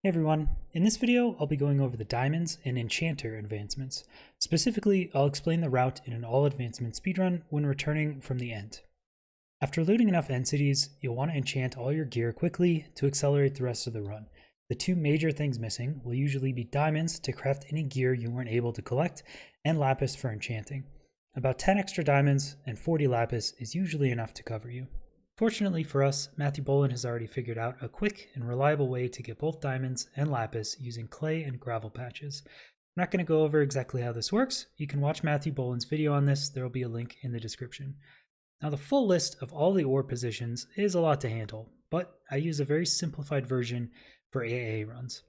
Hey everyone, in this video I'll be going over the Diamonds and Enchanter advancements. Specifically, I'll explain the route in an all-advancement speedrun when returning from the end. After looting enough end cities, you'll want to enchant all your gear quickly to accelerate the rest of the run. The two major things missing will usually be diamonds to craft any gear you weren't able to collect, and lapis for enchanting. About 10 extra diamonds and 40 lapis is usually enough to cover you. Fortunately for us, Matthew Boland has already figured out a quick and reliable way to get both diamonds and lapis using clay and gravel patches. I'm not going to go over exactly how this works. You can watch Matthew Boland's video on this. There will be a link in the description. Now, the full list of all the ore positions is a lot to handle, but I use a very simplified version for AA runs.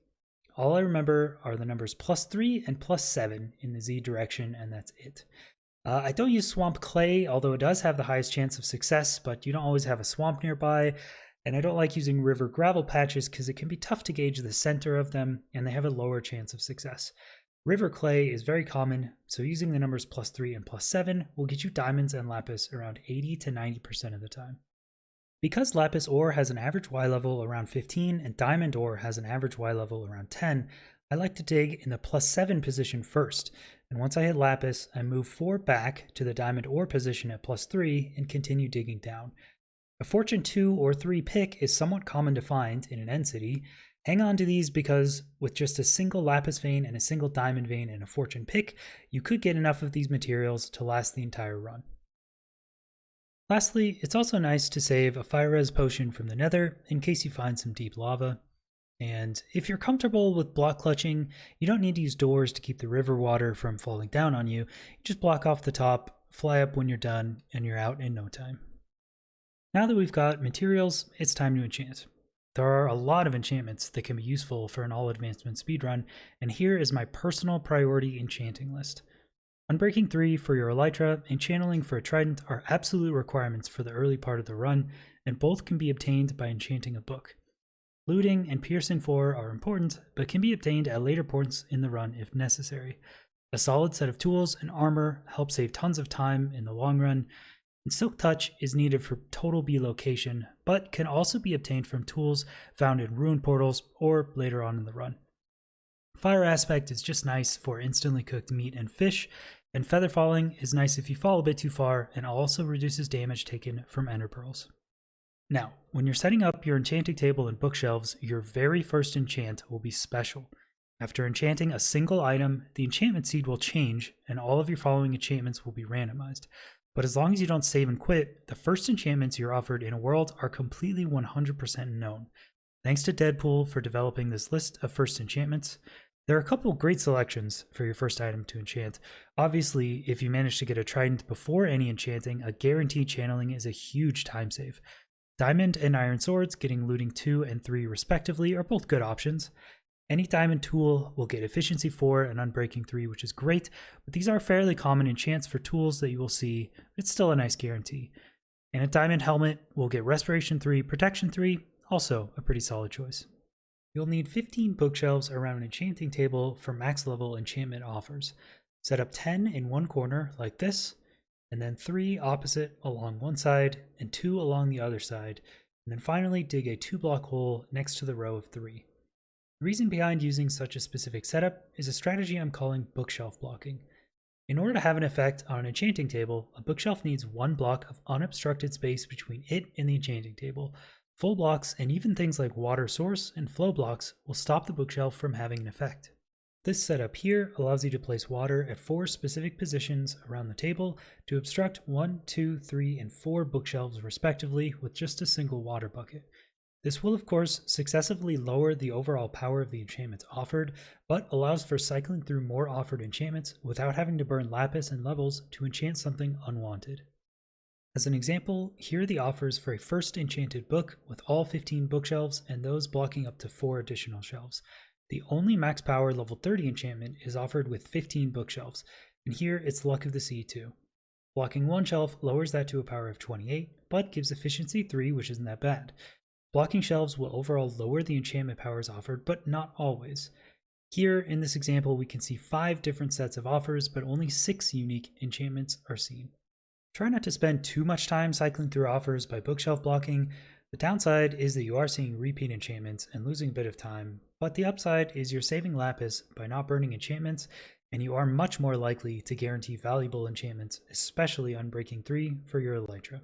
All I remember are the numbers +3 and +7 in the Z direction, and that's it. I don't use swamp clay, although it does have the highest chance of success, but you don't always have a swamp nearby. And I don't like using river gravel patches because it can be tough to gauge the center of them, and they have a lower chance of success. River clay is very common, so using the numbers +3 and +7 will get you diamonds and lapis around 80 to 90% of the time. Because lapis ore has an average Y level around 15 and diamond ore has an average Y level around 10, I like to dig in the +7 position first, and once I hit lapis, I move 4 back to the diamond ore position at +3 and continue digging down. A fortune 2 or 3 pick is somewhat common to find in an end city. Hang on to these because with just a single lapis vein and a single diamond vein and a fortune pick, you could get enough of these materials to last the entire run. Lastly, it's also nice to save a fire res potion from the nether in case you find some deep lava. And if you're comfortable with block clutching, you don't need to use doors to keep the river water from falling down on you. You just block off the top, fly up when you're done, and you're out in no time. Now that we've got materials, it's time to enchant. There are a lot of enchantments that can be useful for an all-advancement speedrun, and here is my personal priority enchanting list. Unbreaking 3 for your elytra and channeling for a trident are absolute requirements for the early part of the run, and both can be obtained by enchanting a book. Looting and piercing 4 are important, but can be obtained at later points in the run if necessary. A solid set of tools and armor help save tons of time in the long run, and Silk Touch is needed for total B location, but can also be obtained from tools found in ruin portals or later on in the run. Fire Aspect is just nice for instantly cooked meat and fish, and Feather Falling is nice if you fall a bit too far and also reduces damage taken from ender pearls. Now, when you're setting up your enchanting table and bookshelves, your very first enchant will be special. After enchanting a single item, the enchantment seed will change, and all of your following enchantments will be randomized. But as long as you don't save and quit, the first enchantments you're offered in a world are completely 100% known. Thanks to Deadpool for developing this list of first enchantments. There are a couple great selections for your first item to enchant. Obviously, if you manage to get a trident before any enchanting, a guaranteed channeling is a huge time save. Diamond and iron swords, getting looting 2 and 3 respectively, are both good options. Any diamond tool will get efficiency 4 and unbreaking 3, which is great, but these are fairly common enchants for tools that you will see. It's still a nice guarantee. And a diamond helmet will get respiration 3, protection 3, also a pretty solid choice. You'll need 15 bookshelves around an enchanting table for max level enchantment offers. Set up 10 in one corner like this, and then 3 opposite along one side and 2 along the other side, and then finally dig a 2-block hole next to the row of 3. The reason behind using such a specific setup is a strategy I'm calling bookshelf blocking. In order to have an effect on an enchanting table, a bookshelf needs 1 block of unobstructed space between it and the enchanting table. Full blocks and even things like water source and flow blocks will stop the bookshelf from having an effect. This setup here allows you to place water at 4 specific positions around the table to obstruct 1, 2, 3, and 4 bookshelves respectively with just a single water bucket. This will of course successively lower the overall power of the enchantments offered, but allows for cycling through more offered enchantments without having to burn lapis and levels to enchant something unwanted. As an example, here are the offers for a first enchanted book with all 15 bookshelves and those blocking up to 4 additional shelves. The only max power level 30 enchantment is offered with 15 bookshelves, and here it's Luck of the Sea 2. Blocking 1 shelf lowers that to a power of 28, but gives efficiency 3, which isn't that bad. Blocking shelves will overall lower the enchantment powers offered, but not always. Here, in this example, we can see 5 different sets of offers, but only 6 unique enchantments are seen. Try not to spend too much time cycling through offers by bookshelf blocking. The downside is that you are seeing repeat enchantments and losing a bit of time, but the upside is you're saving lapis by not burning enchantments, and you are much more likely to guarantee valuable enchantments, especially on Breaking 3 for your Elytra.